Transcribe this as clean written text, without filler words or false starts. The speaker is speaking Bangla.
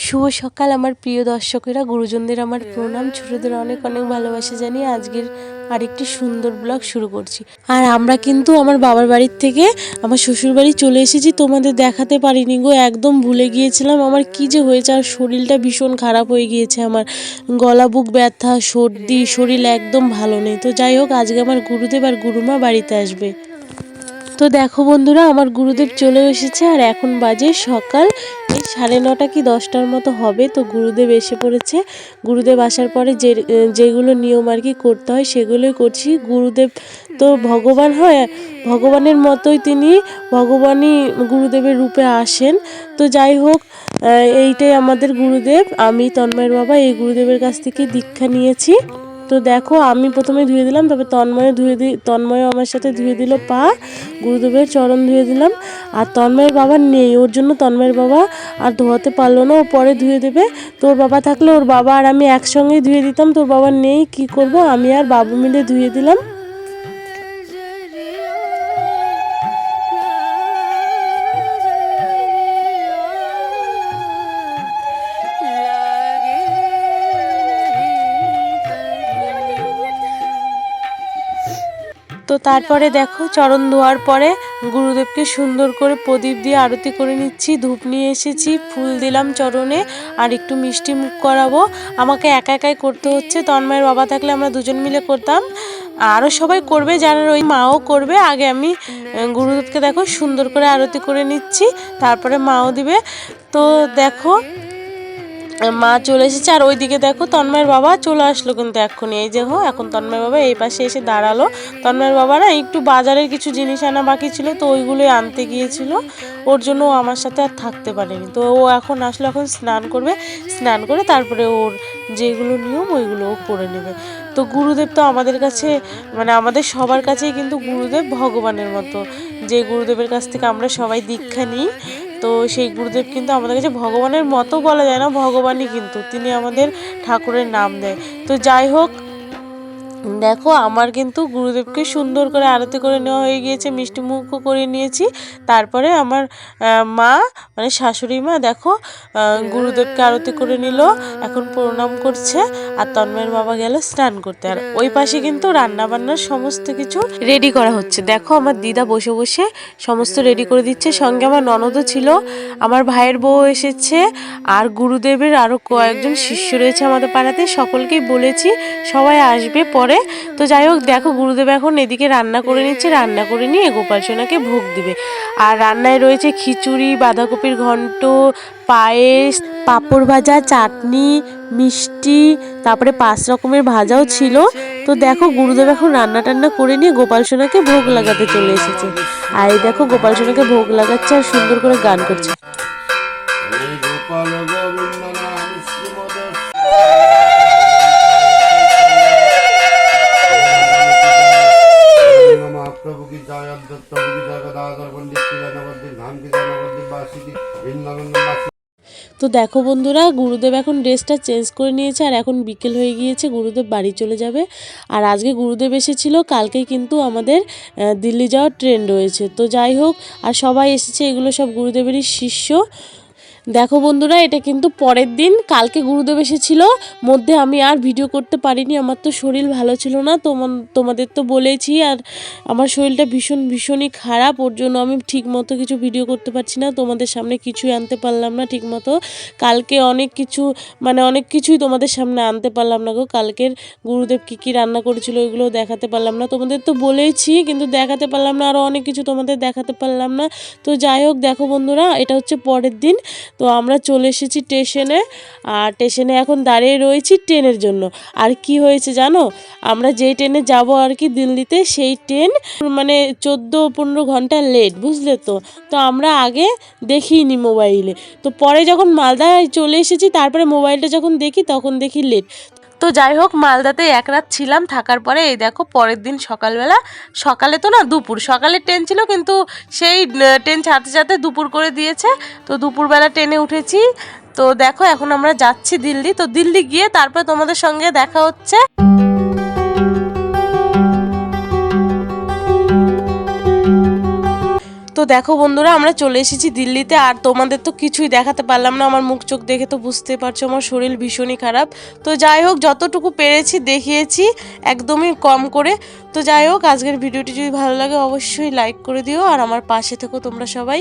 শুভ সকাল আমার প্রিয় দর্শকেরা, গুরুজনদের আমার প্রণাম, ছোটদের অনেক অনেক ভালোবাসা জানিয়ে আজকের আরেকটি সুন্দর ব্লগ শুরু করছি। আর আমরা কিন্তু আমার বাবার বাড়ির থেকে আমার শ্বশুর বাড়ি চলে এসেছি, তোমাদের দেখাতে পারিনি গো, একদম ভুলে গিয়েছিলাম। আমার কি যে হয়েছে, আর শরীরটা ভীষণ খারাপ হয়ে গিয়েছে, আমার গলা বুক ব্যথা, সর্দি, শরীর একদম ভালো নেই। তো যাই হোক, আজকে আমার গুরুদেব আর গুরুমা বাড়িতে আসবে। তো দেখো বন্ধুরা, আমার গুরুদেব চলে এসেছে আর এখন বাজে সকাল এই 9:30 কি 10টার মতো হবে। তো গুরুদেব এসে পড়েছে। গুরুদেব আসার পরে যেগুলো নিয়ম আর কি করতে হয় সেগুলোই করছি। গুরুদেব তো ভগবান হয়, ভগবানের মতোই তিনি ভগবানই গুরুদেবের রূপে আসেন। তো যাই হোক, এইটাই আমাদের গুরুদেব। আমি তন্ময়ের বাবা এই গুরুদেবের কাছ থেকে দীক্ষা নিয়েছি। তো দেখো, আমি প্রথমে ধুয়ে দিলাম, তবে তন্ময় আমার সাথে ধুয়ে দিল পা, গুরুদেবের চরণ ধুয়ে দিলাম। আর তন্ময়ের বাবা নেই, ওর জন্য তন্ময়ের বাবা আর ধোয়াতে পারলো না, ও পরে ধুয়ে দেবে। তোর বাবা থাকলে ওর বাবা আর আমি একসঙ্গেই ধুয়ে দিতাম, তোর বাবা নেই, কি করব, আমি আর বাবু মিলে ধুয়ে দিলাম। তো তারপরে দেখো, চরণ ধোয়ার পরে গুরুদেবকে সুন্দর করে প্রদীপ দিয়ে আরতি করে নিচ্ছি। ধূপ নিয়ে এসেছি, ফুল দিলাম চরণে, আর একটু মিষ্টি মুখ করাবো। আমাকে একা একাই করতে হচ্ছে, তন্ময়ের বাবা থাকলে আমরা দুজন মিলে করতাম, আরও সবাই করবে যারা, ওই মাও করবে। আগে আমি গুরুদেবকে দেখো সুন্দর করে আরতি করে নিচ্ছি, তারপরে মাও দিবে। তো দেখো, মা চলে এসেছে, আর ওইদিকে দেখো তন্ময়ের বাবা চলে আসলো কিন্তু এক্ষুনি। এই যে এখন তন্ময়ের বাবা এই পাশে এসে দাঁড়ালো। তন্ময়ের বাবা না একটু বাজারের কিছু জিনিস আনা বাকি ছিল, তো ওইগুলোই আনতে গিয়েছিল, ওর জন্য ও আমার সাথে আর থাকতে পারেনি। তো ও এখন আসলো, এখন স্নান করবে, স্নান করে তারপরে ওর যেগুলো নিয়ম ওইগুলো ও করে নেবে। তো গুরুদেব তো আমাদের কাছে, মানে আমাদের সবার কাছেই কিন্তু গুরুদেব ভগবানের মতো। যে গুরুদেবের কাছ থেকে আমরা সবাই দীক্ষা নিই, তো সেই গুরুদেব কিন্তু আমাদের কাছে ভগবানের মতো বলা যায় না, ভগবানই কিন্তু, তিনি আমাদের ঠাকুরের নাম দেয়। তো যাই হোক, দেখো আমার কিন্তু গুরুদেবকে সুন্দর করে আরতি করে নেওয়া হয়ে গিয়েছে, মিষ্টি মুখও করে নিয়েছি। তারপরে আমার মা, মানে শাশুড়ি মা দেখো গুরুদেবকে আরতি করে নিল, এখন প্রণাম করছে। আর তন্ময়ের বাবা গেল স্নান করতে। আর ওই পাশে কিন্তু রান্না বান্নার সমস্ত কিছু রেডি করা হচ্ছে। দেখো আমার দিদা বসে বসে সমস্ত রেডি করে দিচ্ছে, সঙ্গে আমার ননদও ছিল, আমার ভাইয়ের বউ এসেছে, আর গুরুদেবের আরও কয়েকজন শিষ্য রয়েছে আমাদের পাড়াতে, সকলকেই বলেছি সবাই আসবে পরে। তো যাই হোক, দেখো গুরুদেব এখন এদিকে রান্না করে নিচ্ছে, রান্না করে নিয়ে গোপাল সোনাকে ভোগ দিবে। আর রান্নায় রয়েছে খিচুড়ি, বাঁধাকপির ঘন্ট, পায়েস, পাঁপড় ভাজা, চাটনি, মিষ্টি, তারপরে 5 রকমের ভাজাও ছিল। তো দেখো গুরুদেব এখন রান্না টান্না করে নিয়ে গোপাল সোনাকে ভোগ লাগাতে চলে এসেছে। আর এই দেখো গোপাল সোনাকে ভোগ লাগাচ্ছে আর সুন্দর করে গান করছে। प्रभु की जय अद्वैत प्रभु की जय गदाधर पंडित की जय नवद्वीप धाम की जय नवद्वीप वासी की वृंदावन वासी। তো দেখো বন্ধুরা, গুরুদেব এখন ড্রেসটা চেঞ্জ করে নিয়েছে, আর এখন বিকেল হয়ে গিয়েছে, গুরুদেব বাড়ি চলে যাবে। আর আজকে গুরুদেব এসেছিল, কালকে কিন্তু আমাদের দিল্লি যাওয়ার ট্রেন রয়েছে। তো যাই হোক, আর সবাই এসেছে, এগুলো সব গুরুদেবেরই শিষ্য। দেখো বন্ধুরা, এটা কিন্তু পরের দিন, কালকে গুরুদেব এসেছিল, মধ্যে আমি আর ভিডিও করতে পারিনি, আমার তো শরীর ভালো ছিল না, তোমাদের তো বলেছি। আর আমার শরীরটা ভীষণই খারাপ, ওর জন্য আমি ঠিক মতো কিছু ভিডিও করতে পারছি না, তোমাদের সামনে কিছুই আনতে পারলাম না ঠিক মতো। কালকে অনেক কিছুই তোমাদের সামনে আনতে পারলাম না গো। কালকের গুরুদেব কী রান্না করেছিল ওইগুলো দেখাতে পারলাম না, তোমাদের তো বলেইছি, কিন্তু দেখাতে পারলাম না, আরও অনেক কিছু তোমাদের দেখাতে পারলাম না। তো যাই হোক, দেখো বন্ধুরা, এটা হচ্ছে পরের দিন। তো আমরা চলে এসেছি স্টেশনে, আর স্টেশনে এখন দাঁড়িয়ে রয়েছি ট্রেনের জন্য। আর কি হয়েছে জানো, আমরা যেই ট্রেনে যাব আর কি দিল্লিতে, সেই ট্রেন মানে 14-15 ঘন্টা লেট, বুঝলে তো। তো আমরা আগে দেখিনি মোবাইলে, তো পরে যখন মালদায় চলে এসেছি, তারপরে মোবাইলটা যখন দেখি তখন দেখি লেট। তো যাই হোক, মালদাতে এক রাত ছিলাম, থাকার পরে এই দেখো পরের দিন সকালবেলা, সকালে তো না দুপুর, সকালে ট্রেন ছিল কিন্তু সেই ট্রেন ছাড়তে ছাড়তে দুপুর করে দিয়েছে। তো দুপুরবেলা ট্রেনে উঠেছি। তো দেখো এখন আমরা যাচ্ছি দিল্লি। তো দিল্লি গিয়ে তারপর তোমাদের সঙ্গে দেখা হচ্ছে। তো দেখো বন্ধুরা, আমরা চলে এসেছি দিল্লিতে, আর তোমাদের তো কিছুই দেখাতে পারলাম না, আমার মুখ চোখ দেখে তো বুঝতে পারছো আমার শরীর ভীষণই খারাপ। তো যাই হোক, যতটুকু পেরেছি দেখিয়েছি, একদমই কম করে। তো যাই হোক, আজকের ভিডিওটি যদি ভালো লাগে অবশ্যই লাইক করে দিও, আর আমার পাশে থেকো তোমরা সবাই।